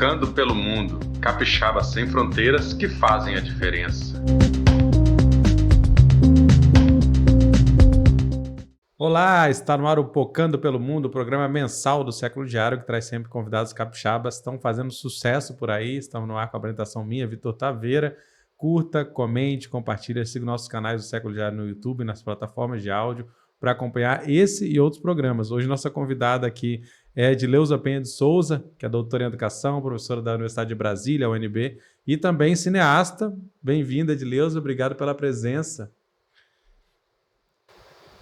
Pipocando pelo mundo, capixabas sem fronteiras que fazem a diferença. Olá, está no ar o Pocando pelo Mundo, o programa mensal do Século Diário, que traz sempre convidados capixabas, estão fazendo sucesso por aí, estamos no ar com a apresentação minha, Vitor Taveira. Curta, comente, compartilhe, siga nossos canais do Século Diário no YouTube e nas plataformas de áudio para acompanhar esse e outros programas. Hoje nossa convidada aqui é Edileuza Penha de Souza, que é doutora em Educação, professora da Universidade de Brasília, UNB, e também cineasta. Bem-vinda, Edileuza, obrigado pela presença.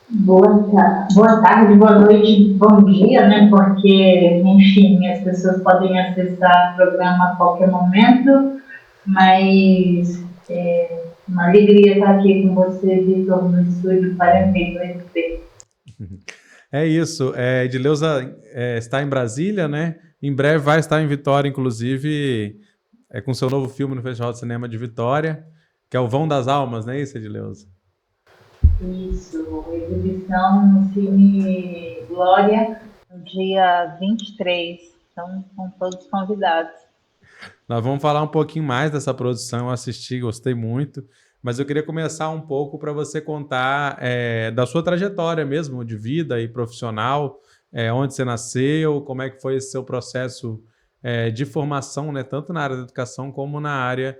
Boa tarde, boa noite, bom dia, né? Porque, enfim, as pessoas podem acessar o programa a qualquer momento, mas é uma alegria estar aqui com você, Vitor, no estúdio Parabéns, UFP. É isso, Edileuza está em Brasília, né? Em breve vai estar em Vitória, inclusive, com seu novo filme no Festival de Cinema de Vitória, que é o Vão das Almas, não é isso, Edileuza? Isso, exibição no Cine Glória, no dia 23, então são todos convidados. Nós vamos falar um pouquinho mais dessa produção, eu assisti, gostei muito, mas eu queria começar um pouco para você contar da sua trajetória mesmo, de vida e profissional, onde você nasceu, como é que foi esse seu processo de formação, né, tanto na área da educação como na área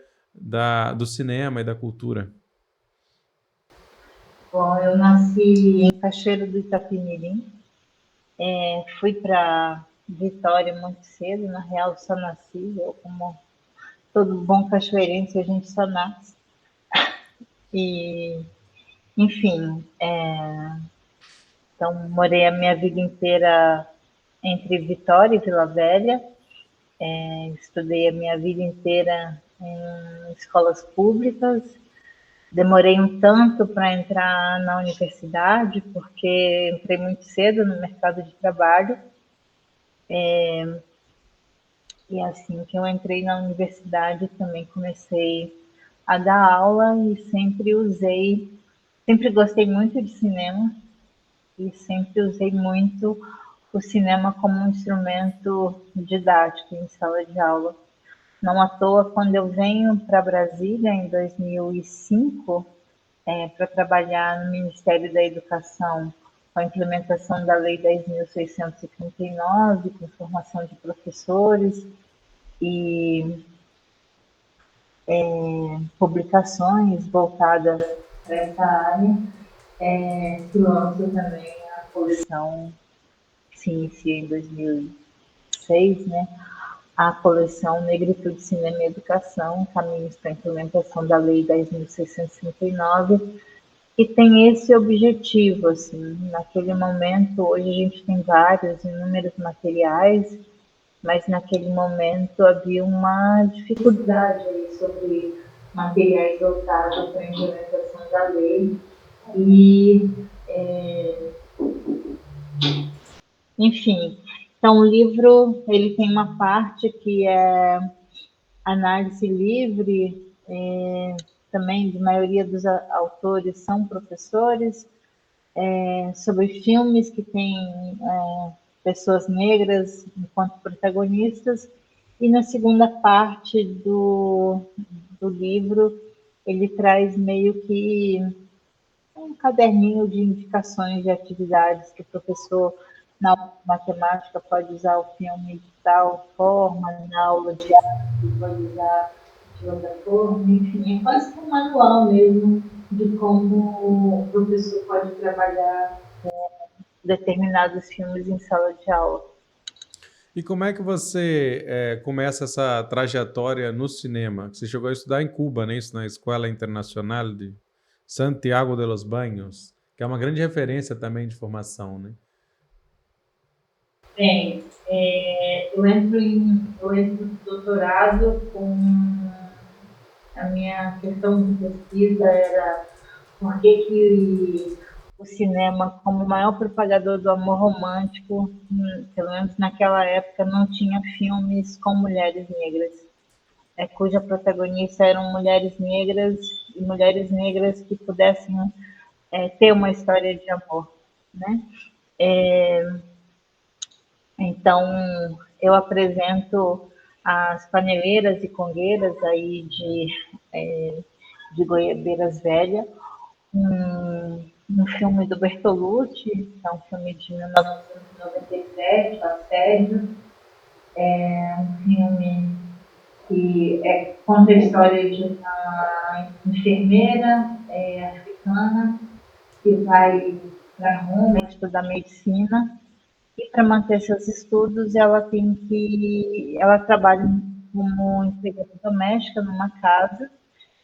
do cinema e da cultura. Bom, eu nasci em Cachoeiro do Itapemirim, fui para Vitória muito cedo, na real só nasci, eu como todo bom cachoeirense a gente só nasce. E, enfim, então morei a minha vida inteira entre Vitória e Vila Velha, estudei a minha vida inteira em escolas públicas. Demorei um tanto para entrar na universidade, porque entrei muito cedo no mercado de trabalho. E assim que eu entrei na universidade, também comecei a dar aula e sempre gostei muito de cinema e sempre usei muito o cinema como um instrumento didático em sala de aula. Não à toa, quando eu venho para Brasília, em 2005, para trabalhar no Ministério da Educação, com a implementação da Lei 10.639, com formação de professores e publicações voltadas para essa área, que lançou também a coleção, se inicia em 2006, né? A coleção Negritude, Cinema e Educação, Caminhos para a Implementação da Lei 10.639, que tem esse objetivo, assim, naquele momento, hoje a gente tem inúmeros materiais, mas naquele momento havia uma dificuldade sobre materiais voltados para a implementação da lei e, enfim, então o livro ele tem uma parte que é análise livre, também de maioria dos autores são professores, sobre filmes que têm pessoas negras enquanto protagonistas, e na segunda parte do livro ele traz meio que um caderninho de indicações de atividades que o professor na matemática pode usar o filme de tal forma, na aula de arte pode usar de outra forma, enfim, é quase que um manual mesmo de como o professor pode trabalhar determinados filmes em sala de aula. E como é que você começa essa trajetória no cinema? Você chegou a estudar em Cuba, né? Isso, na Escola Internacional de Santiago de los Baños, que é uma grande referência também de formação, né? Bem, eu entro no doutorado com a minha questão de pesquisa era por que o cinema, como o maior propagador do amor romântico, pelo menos naquela época, não tinha filmes com mulheres negras, cuja protagonista eram mulheres negras e mulheres negras que pudessem ter uma história de amor, né? Então, eu apresento as paneleiras e congueiras aí de Goiabeiras Velha, um filme do Bertolucci, que é um filme de 1997, O Assédio, um filme que conta a história de uma enfermeira africana que vai para Roma estudar medicina e para manter seus estudos ela trabalha como empregada doméstica numa casa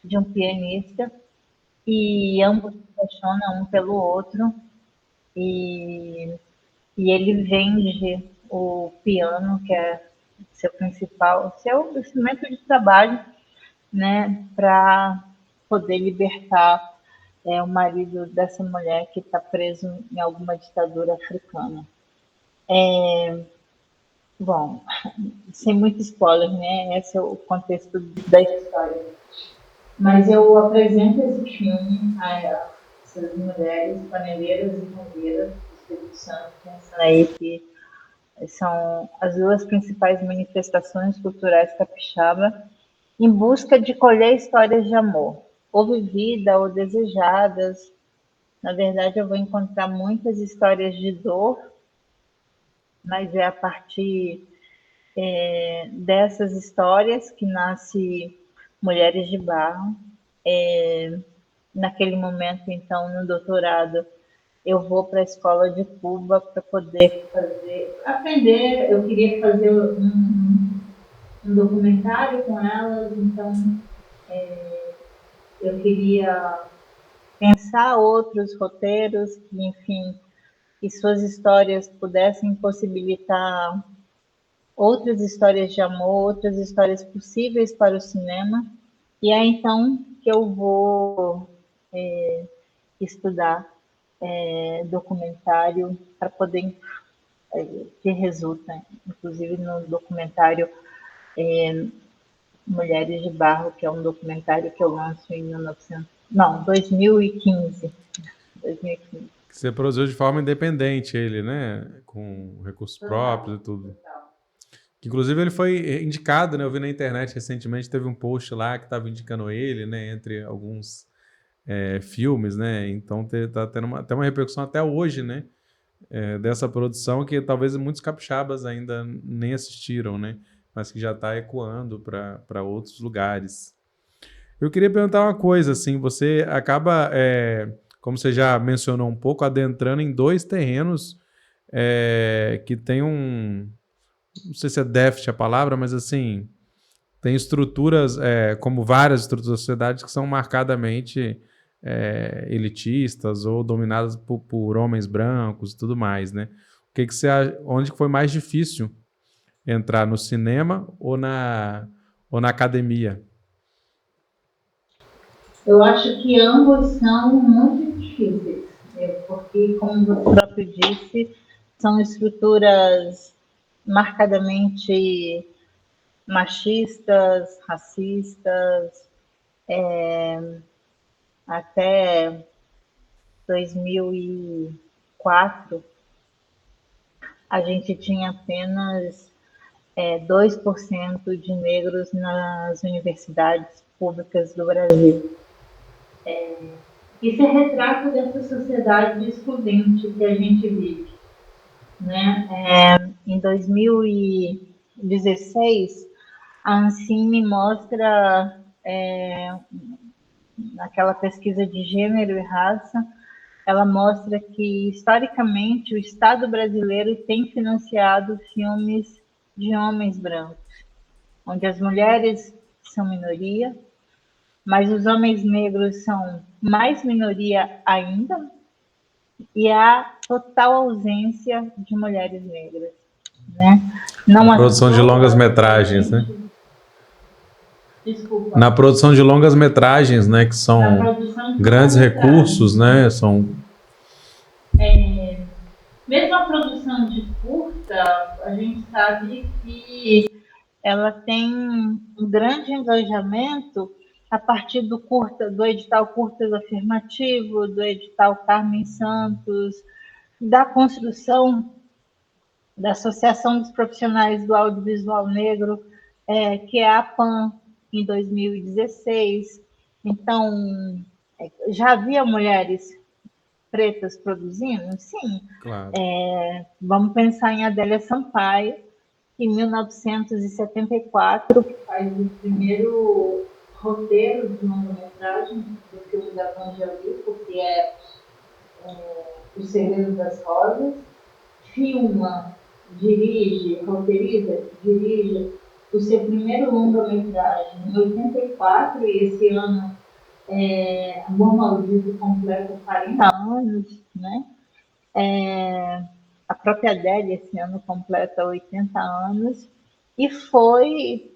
de um pianista e ambos se apaixonam um pelo outro e, e ele vende o piano, que é seu instrumento de trabalho, né, para poder libertar o marido dessa mulher que está preso em alguma ditadura africana. Bom, sem muito spoiler, né? Esse é o contexto da história. Mas eu apresento esse filme a essas mulheres paneleiras e congueiras do Espírito Santo, pensando aí que são as duas principais manifestações culturais capixaba, em busca de colher histórias de amor, ou vivida ou desejadas. Na verdade, eu vou encontrar muitas histórias de dor, mas é a partir dessas histórias que nasce Mulheres de Barro. Naquele momento, então, no doutorado, eu vou para a escola de Cuba para poder aprender. Eu queria fazer um documentário com elas, então eu queria pensar outros roteiros que, enfim, que suas histórias pudessem possibilitar outras histórias de amor, outras histórias possíveis para o cinema. E é então que eu vou estudar documentário para poder que resulta, inclusive no documentário Mulheres de Barro, que é um documentário que eu lanço em 2015. Que você produziu de forma independente ele, né? Com recursos próprios e tudo. Que, inclusive, ele foi indicado, né? Eu vi na internet recentemente, teve um post lá que estava indicando ele, né? Entre alguns filmes, né? Então tá tendo até uma repercussão até hoje, né? Dessa produção que talvez muitos capixabas ainda nem assistiram, né? Mas que já está ecoando para outros lugares. Eu queria perguntar uma coisa, assim, você acaba, como você já mencionou um pouco, adentrando em dois terrenos que tem não sei se é déficit a palavra, mas assim, tem estruturas, como várias estruturas da sociedade, que são marcadamente elitistas ou dominadas por homens brancos e tudo mais, né? Onde que foi mais difícil entrar no cinema ou na academia? Eu acho que ambos são muito difíceis, porque, como você próprio disse, são estruturas marcadamente machistas, racistas. Até 2004, a gente tinha apenas 2% de negros nas universidades públicas do Brasil. Isso é retrato dessa sociedade excludente que a gente vive, né? Em 2016, a Ancine mostra, naquela pesquisa de gênero e raça, ela mostra que, historicamente, o Estado brasileiro tem financiado filmes de homens brancos, onde as mulheres são minoria, mas os homens negros são mais minoria ainda, e há total ausência de mulheres negras, né? Na produção de longas-metragens, né? Desculpa. Na produção de longas-metragens, né? Que são grandes recursos, né? Mesmo a produção de curta, a gente sabe que ela tem um grande engajamento a partir do edital Curtas Afirmativo, do edital Carmen Santos, da construção da Associação dos Profissionais do Audiovisual Negro, que é a PAN, em 2016. Então, já havia mulheres pretas produzindo? Sim. Claro. Vamos pensar em Adélia Sampaio, que em 1974 faz o primeiro roteiro de longa-metragem do filme da Angelico, que é O Segredo das Rosas, filma, dirige, roteiriza, dirige o seu primeiro longa-metragem em 84, e esse ano Amor Maldito completa 40 anos, né? A própria Adélia esse ano completa 80 anos, e foi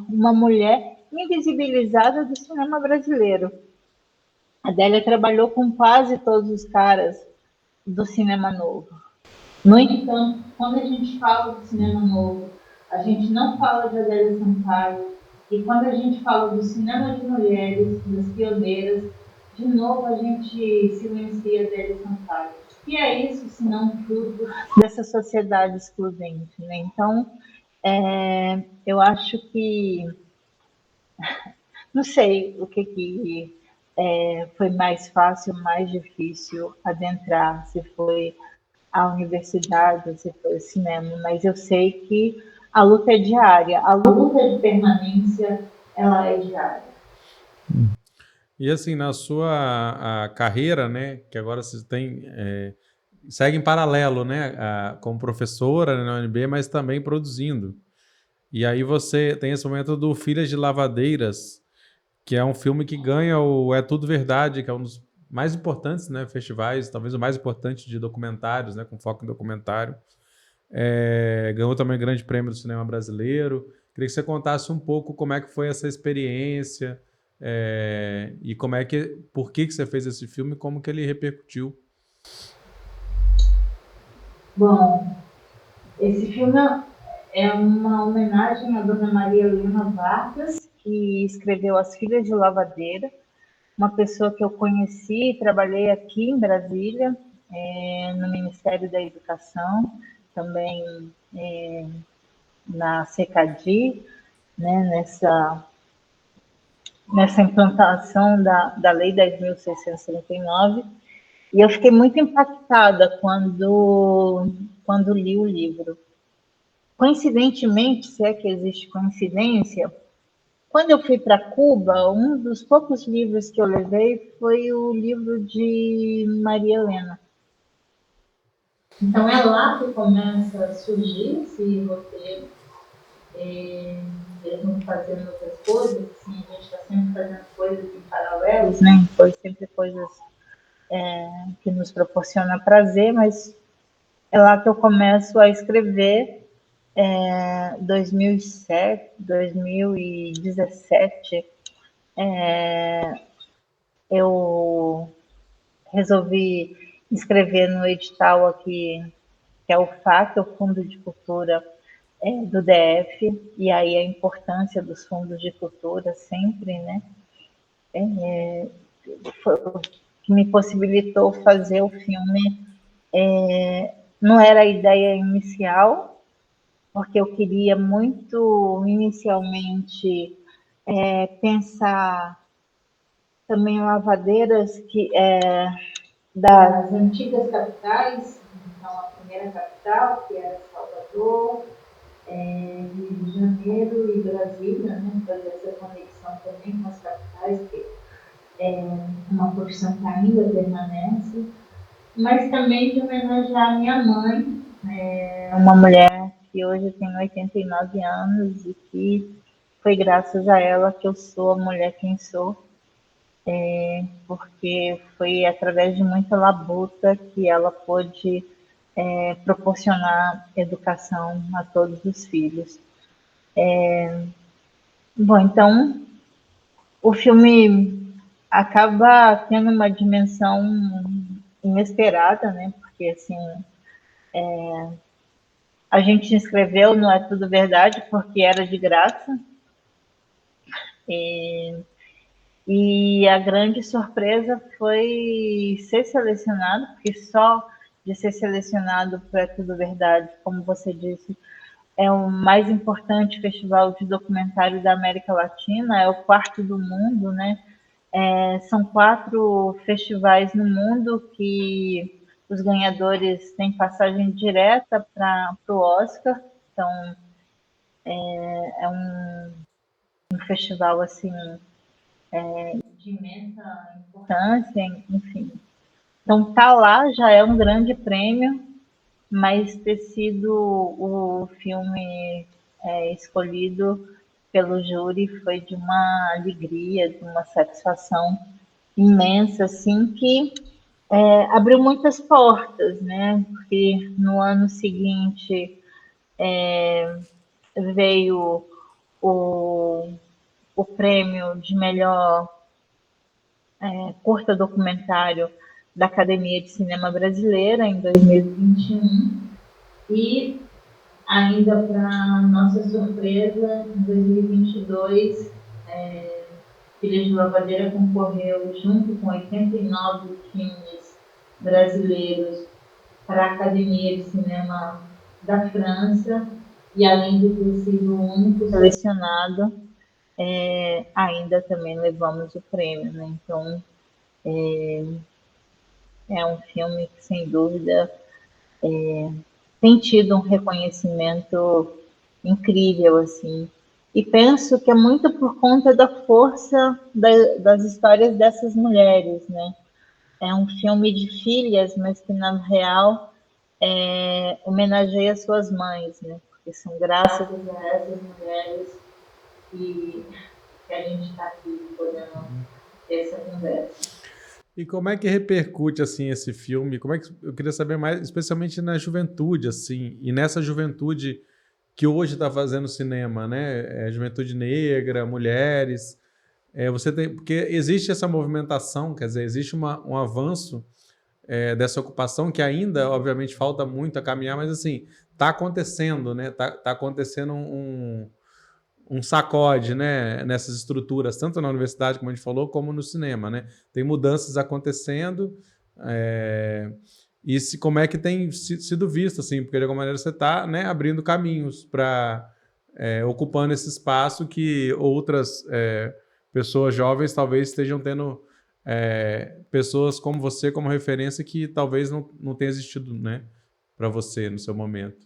uma mulher invisibilizada do cinema brasileiro. A Adélia trabalhou com quase todos os caras do cinema novo. No entanto, quando a gente fala do cinema novo, a gente não fala de Adélia Sampaio, e quando a gente fala do cinema de mulheres, das pioneiras, de novo a gente silencia Adélia Sampaio. E é isso, se não fruto dessa sociedade excludente, né? Então, eu acho que, não sei o que foi mais fácil, mais difícil adentrar, se foi a universidade, se foi o cinema, mas eu sei que a luta é diária, a luta de permanência, ela é diária. E assim, na sua carreira, né, que agora você tem, segue em paralelo, né, como professora, né, na UNB, mas também produzindo. E aí você tem esse momento do Filhas de Lavadeiras, que é um filme que ganha o É Tudo Verdade, que é um dos mais importantes, né, festivais, talvez o mais importante de documentários, né, com foco em documentário. Ganhou também o Grande Prêmio do Cinema Brasileiro. Queria que você contasse um pouco como é que foi essa experiência, e por que você fez esse filme e como que ele repercutiu. Bom, esse filme é uma homenagem à Dona Maria Helena Vargas, que escreveu As Filhas de Lavadeira, uma pessoa que eu conheci e trabalhei aqui em Brasília, no Ministério da Educação, também na CECADI, né, nessa implantação da Lei 10.639, e eu fiquei muito impactada quando li o livro. Coincidentemente, se é que existe coincidência, quando eu fui para Cuba, um dos poucos livros que eu levei foi o livro de Maria Helena. Então é lá que começa a surgir esse roteiro, mesmo fazendo outras coisas, assim, a gente está sempre fazendo coisas em paralelos, né? Foi sempre coisas que nos proporciona prazer, mas é lá que eu começo a escrever. 2007, 2017, eu resolvi inscrever no edital aqui, que é o FAC, o Fundo de Cultura do DF, e aí a importância dos fundos de cultura sempre, né? Foi o que me possibilitou fazer o filme. Não era a ideia inicial, porque eu queria muito, inicialmente, pensar também lavadeiras das antigas capitais, então a primeira capital, que era Salvador, Rio de Janeiro e Brasília, né, fazer essa conexão também com as capitais, que é uma profissão que ainda permanece, mas também de homenagear minha mãe, uma mulher que hoje tem 89 anos e que foi graças a ela que eu sou a mulher quem sou, porque foi através de muita labuta que ela pôde proporcionar educação a todos os filhos. Bom, então o filme acaba tendo uma dimensão inesperada, né? Porque assim, a gente inscreveu no É Tudo Verdade porque era de graça. E a grande surpresa foi ser selecionado, porque só de ser selecionado para É Tudo Verdade, como você disse, é o mais importante festival de documentário da América Latina, é o quarto do mundo, né? São 4 festivais no mundo que os ganhadores têm passagem direta para o Oscar. Então, é um festival assim de imensa importância, enfim. Então, tá lá já é um grande prêmio, mas ter sido o filme escolhido pelo júri foi de uma alegria, de uma satisfação imensa, assim, que abriu muitas portas, né? Porque no ano seguinte veio o, o prêmio de melhor curta documentário da Academia de Cinema Brasileira em 2021 e ainda para nossa surpresa, em 2022, Filhas de Lavadeira concorreu junto com 89 filmes brasileiros para a Academia de Cinema da França e além de ter sido o único selecionado, ainda também levamos o prêmio, né? Então é um filme que sem dúvida tem tido um reconhecimento incrível, assim. E penso que é muito por conta da força das histórias dessas mulheres, né? É um filme de filhas, mas que na real homenageia suas mães, né? Porque são graças a essas mulheres que a gente está aqui podendo ter essa conversa. E como é que repercute assim esse filme? Como é que eu queria saber mais, especialmente na juventude, assim, e nessa juventude que hoje está fazendo cinema, né? Juventude negra, mulheres. Você tem, porque existe essa movimentação, quer dizer, existe um avanço dessa ocupação que ainda, obviamente, falta muito a caminhar, mas assim está acontecendo, né? Tá acontecendo um sacode, né, nessas estruturas, tanto na universidade, como a gente falou, como no cinema, né? Tem mudanças acontecendo, e como é que tem sido visto, assim, porque de alguma maneira você está, né, abrindo caminhos para ocupando esse espaço que outras pessoas jovens talvez estejam tendo pessoas como você como referência que talvez não tenha existido, né, para você no seu momento.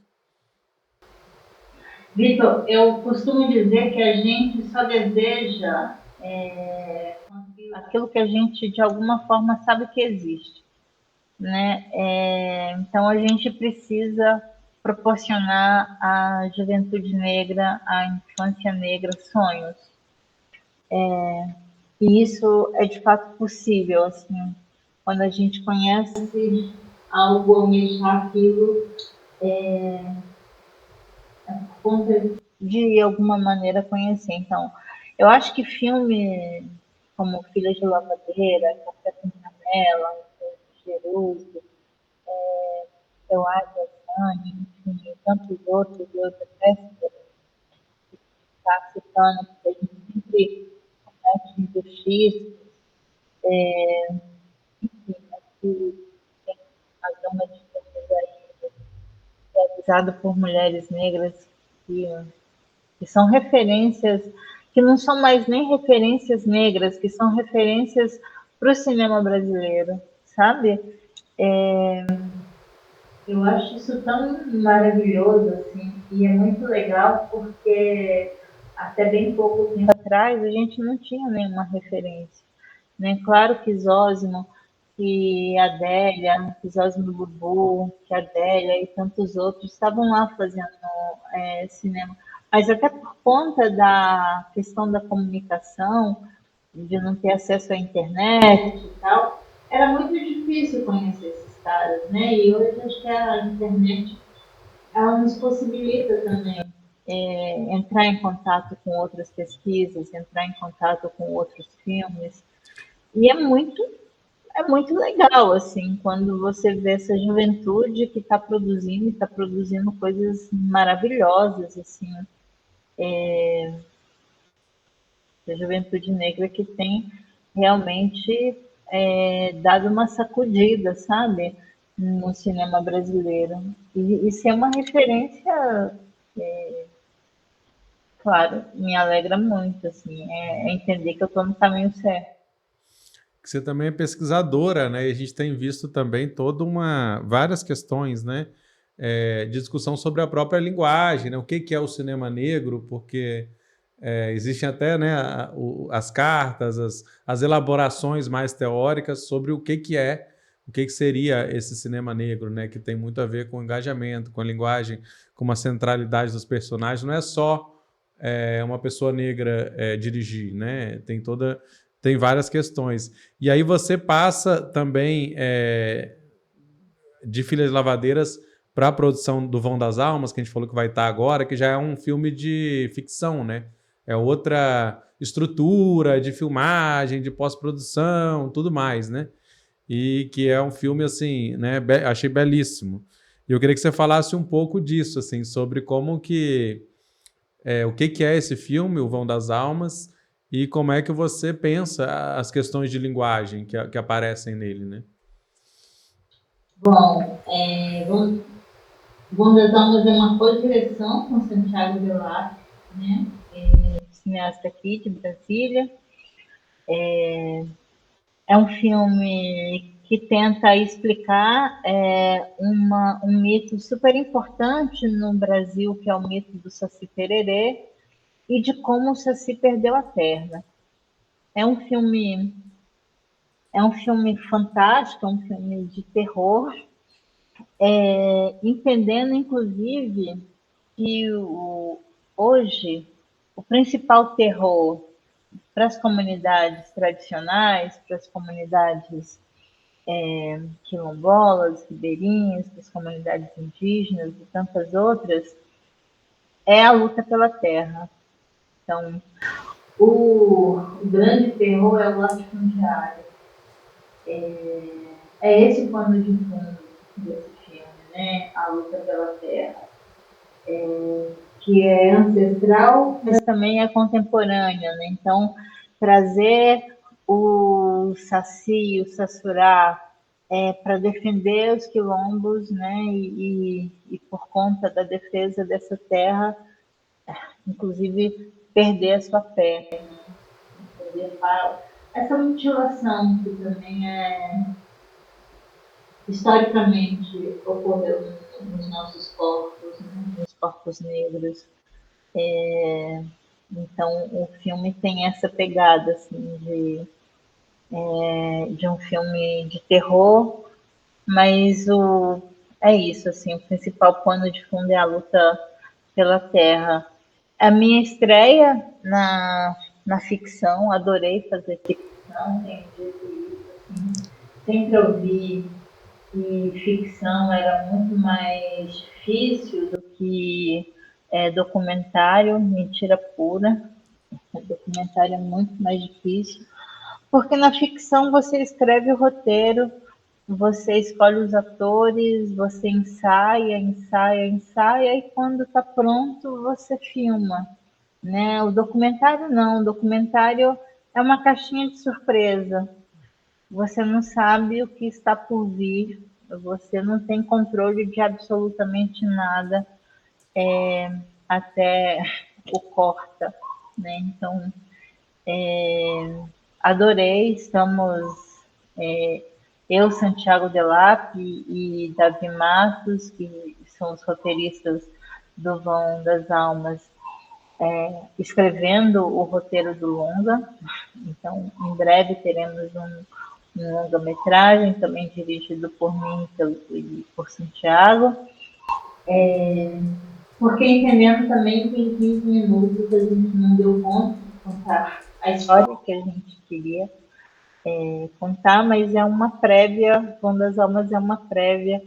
Vitor, eu costumo dizer que a gente só deseja aquilo que a gente de alguma forma sabe que existe, né? Então a gente precisa proporcionar à juventude negra, à infância negra, sonhos. E isso é de fato possível, assim, quando a gente conhece algo, almejar aquilo, por conta de alguma maneira conhecer. Então, eu acho que filme como Filhas de Lavadeira, Café com Canela, Cheiroso, Eu Acho Anne, enfim, tantos outros, eu até estar citando, porque a gente sempre comete injustiças, enfim, aqui tem uma gama de coisas aí realizada por mulheres negras que são referências, que não são mais nem referências negras, que são referências para o cinema brasileiro, sabe? Eu acho isso tão maravilhoso, assim, e é muito legal porque até bem pouco tempo atrás a gente não tinha nenhuma referência, né? Claro que Zósimo, que Adélia, que Zósimo Bubu, que Adélia e tantos outros estavam lá fazendo cinema, mas até por conta da questão da comunicação, de não ter acesso à internet e tal, era muito difícil conhecer esses caras, né? E hoje acho que a internet ela nos possibilita também entrar em contato com outras pesquisas, entrar em contato com outros filmes. E é muito legal, assim, quando você vê essa juventude que está produzindo coisas maravilhosas, assim, a juventude negra que tem realmente dado uma sacudida, sabe, no cinema brasileiro. E ser uma referência claro, me alegra muito, assim, entender que eu estou no caminho certo. Você também é pesquisadora, né? E a gente tem visto também várias questões, né? De discussão sobre a própria linguagem, né? O que é o cinema negro, porque existem até, né, as cartas, as elaborações mais teóricas sobre o que seria esse cinema negro, né? Que tem muito a ver com o engajamento, com a linguagem, com a centralidade dos personagens. Não é só uma pessoa negra dirigir, né? Tem várias questões. E aí você passa também de Filhas Lavadeiras para a produção do Vão das Almas, que a gente falou que vai estar agora, que já é um filme de ficção, né? É outra estrutura de filmagem, de pós-produção, tudo mais, né? E que é um filme, assim, né? Achei belíssimo. E eu queria que você falasse um pouco disso, assim, sobre como que... o que é esse filme, O Vão das Almas, e como é que você pensa as questões de linguagem que aparecem nele, né? Bom, Bom das Almas é uma co-direção com Santiago Delat, né? Cineasta aqui de Brasília. É um filme que tenta explicar um mito super importante no Brasil, que é o mito do Saci Pererê, e de como o Saci perdeu a perna. É um filme fantástico, é um filme de terror, entendendo, inclusive, que hoje o principal terror para as comunidades tradicionais, para as comunidades quilombolas, ribeirinhas, para as comunidades indígenas e tantas outras, é a luta pela terra. Então, o grande terror é o latifundiário. É esse o pano de fundo desse filme, né? A luta pela terra. Que é ancestral, mas também é contemporânea, né? Então, trazer o Saci, o Sassurá, para defender os quilombos, né? E por conta da defesa dessa terra, inclusive perder a sua pele, né? Essa mutilação que também historicamente ocorreu nos nossos corpos, né? Nos corpos negros. Então, o filme tem essa pegada assim, de um filme de terror, mas é isso, assim, o principal pano de fundo é a luta pela terra. A minha estreia na ficção, adorei fazer ficção, tenho dito isso, assim, sempre ouvi que ficção era muito mais difícil do que documentário, mentira pura. O documentário é muito mais difícil, porque na ficção você escreve o roteiro, você escolhe os atores, você ensaia, ensaia, ensaia, e quando está pronto você filma. Né? O documentário não, o documentário é uma caixinha de surpresa. Você não sabe o que está por vir, você não tem controle de absolutamente nada até o corta. Né? Então, adorei, estamos eu, Santiago Delap e Davi Matos, que são os roteiristas do Vão das Almas, escrevendo o roteiro do longa. Então, em breve teremos um longa-metragem, também dirigido por mim e por Santiago. Porque entendendo também que em 15 minutos a gente não deu conta de contar a história que a gente queria contar, mas é uma prévia, Vão das Almas é uma prévia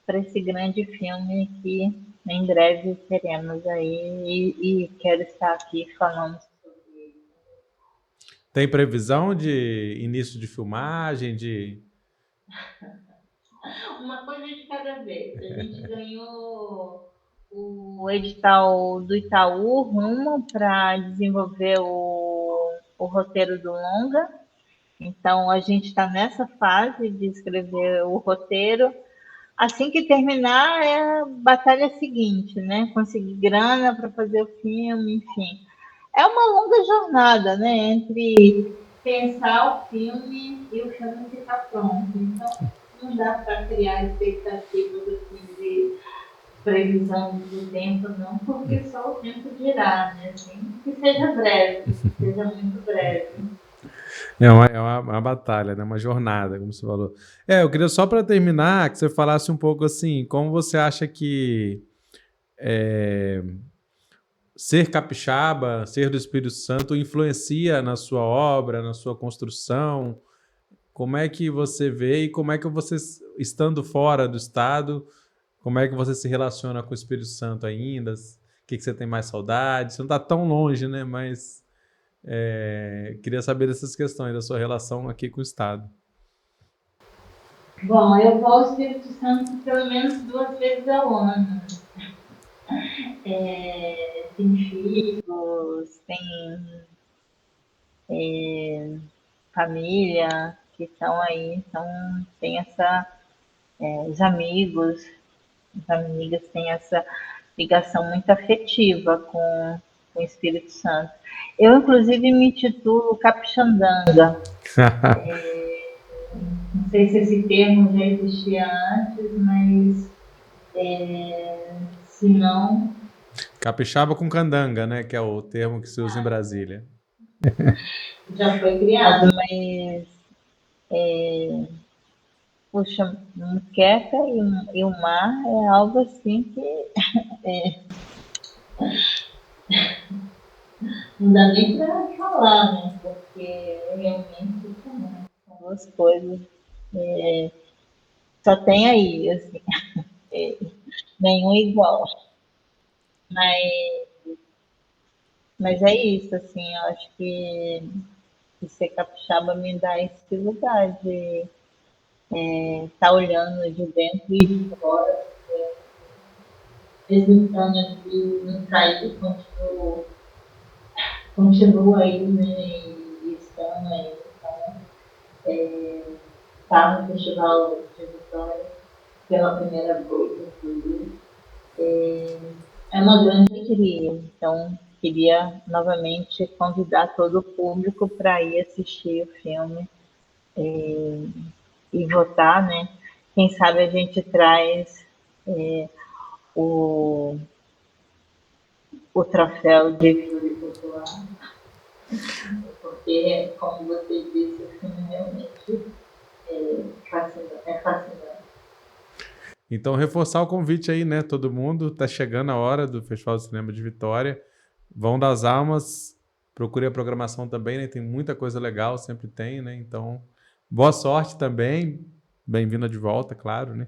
para esse grande filme que em breve teremos aí e quero estar aqui falando sobre ele. Tem previsão de início de filmagem, Uma coisa de cada vez. A gente ganhou o edital do Itaú Rumo para desenvolver o roteiro do longa. Então, a gente está nessa fase de escrever o roteiro, assim que terminar é a batalha seguinte, né? Conseguir grana para fazer o filme, enfim. É uma longa jornada, né? Entre pensar o filme e o filme ficar pronto. Então, não dá para criar expectativas assim, de previsão do tempo, não, porque só o tempo dirá, né? Assim, que seja breve, que seja muito breve. É uma batalha, né? Uma jornada, como você falou. Eu queria só para terminar que você falasse um pouco assim, como você acha que ser capixaba, ser do Espírito Santo influencia na sua obra, na sua construção? Como é que você vê e como é que você, estando fora do estado, como é que você se relaciona com o Espírito Santo ainda? O que você tem mais saudade? Você não está tão longe, né? Mas queria saber dessas questões, da sua relação aqui com o estado. Bom, eu vou ao Espírito Santo pelo menos 2 vezes ao ano. Tem filhos, tem família que estão aí, então tem os amigos, as amigas têm essa ligação muito afetiva com o Espírito Santo. Eu, inclusive, me intitulo Capixandanga. Não sei se esse termo já existia antes, mas se não. Capixaba com candanga, né? Que é o termo que se usa em Brasília. Já foi criado, mas puxa, muqueca e o mar é algo assim que não dá nem para falar, né? Porque realmente são 2 coisas. Só tem aí, assim, nenhum igual. Mas, mas é isso, assim, eu acho que ser capixaba me dá esse lugar de estar olhando de dentro e de fora, resultando aqui no cair, continua aí, né, e estando aí. Então, tá no Festival de Vitória pela primeira vez, inclusive. É uma grande alegria. Então, queria novamente convidar todo o público para ir assistir o filme e votar, né? Quem sabe a gente traz o, o troféu de júri popular, porque, como você disse, o filme realmente é fascinante. Então, reforçar o convite aí, né? Todo mundo, tá chegando a hora do Festival de Cinema de Vitória. Vão das Almas, procure a programação também, né? Tem muita coisa legal, sempre tem, né? Então, boa sorte também. Bem-vinda de volta, claro, né?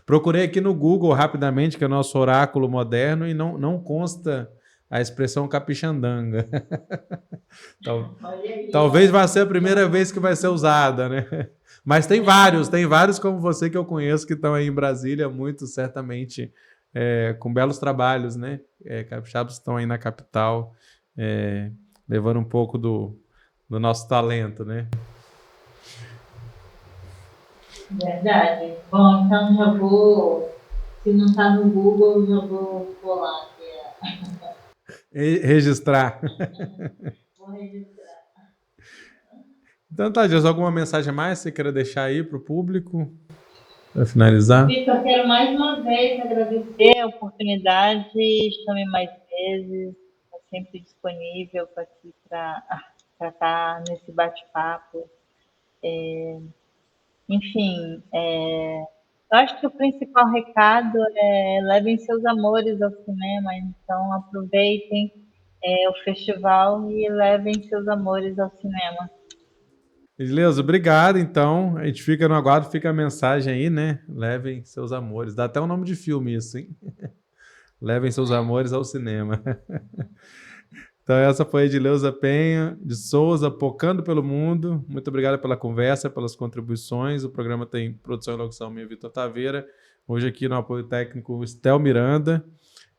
Procurei aqui no Google rapidamente, que é o nosso oráculo moderno, e não consta a expressão capixandanga. Talvez vá ser a primeira vez que vai ser usada, né? Mas tem vários como você que eu conheço que estão aí em Brasília, muitos certamente com belos trabalhos, né? Capixabas estão aí na capital, levando um pouco do nosso talento, né? Verdade. Bom, então já vou, se não está no Google, já vou colar aqui. Registrar. Vou registrar. Então tá, Deus, alguma mensagem a mais que você queira deixar aí para o público? Para finalizar? Vitor, quero mais uma vez agradecer a oportunidade, chame mais vezes, estou sempre disponível para estar nesse bate-papo. Enfim, eu acho que o principal recado é levem seus amores ao cinema, então aproveitem o festival e levem seus amores ao cinema. Beleza, obrigado. Então, a gente fica no aguardo, fica a mensagem aí, né? Levem seus amores. Dá até um nome de filme isso, hein? Levem seus amores ao cinema. Então, essa foi a Edileuza Penha de Souza, Pocando pelo Mundo. Muito obrigado pela conversa, pelas contribuições. O programa tem produção e locução minha, Vitor Taveira. Hoje aqui no apoio técnico, Estel Miranda.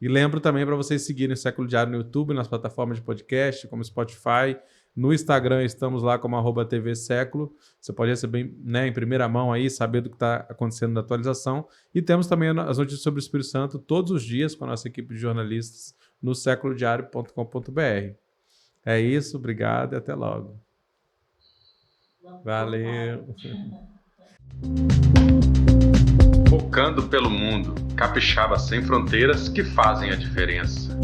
E lembro também para vocês seguirem o Século Diário no YouTube, nas plataformas de podcast, como Spotify, No Instagram estamos lá como @tvséculo. Você pode receber, né, em primeira mão aí, saber do que está acontecendo na atualização. E temos também as notícias sobre o Espírito Santo todos os dias com a nossa equipe de jornalistas no séculodiario.com.br. É isso, obrigado e até logo. Valeu. Focando pelo mundo, capixabas sem fronteiras que fazem a diferença.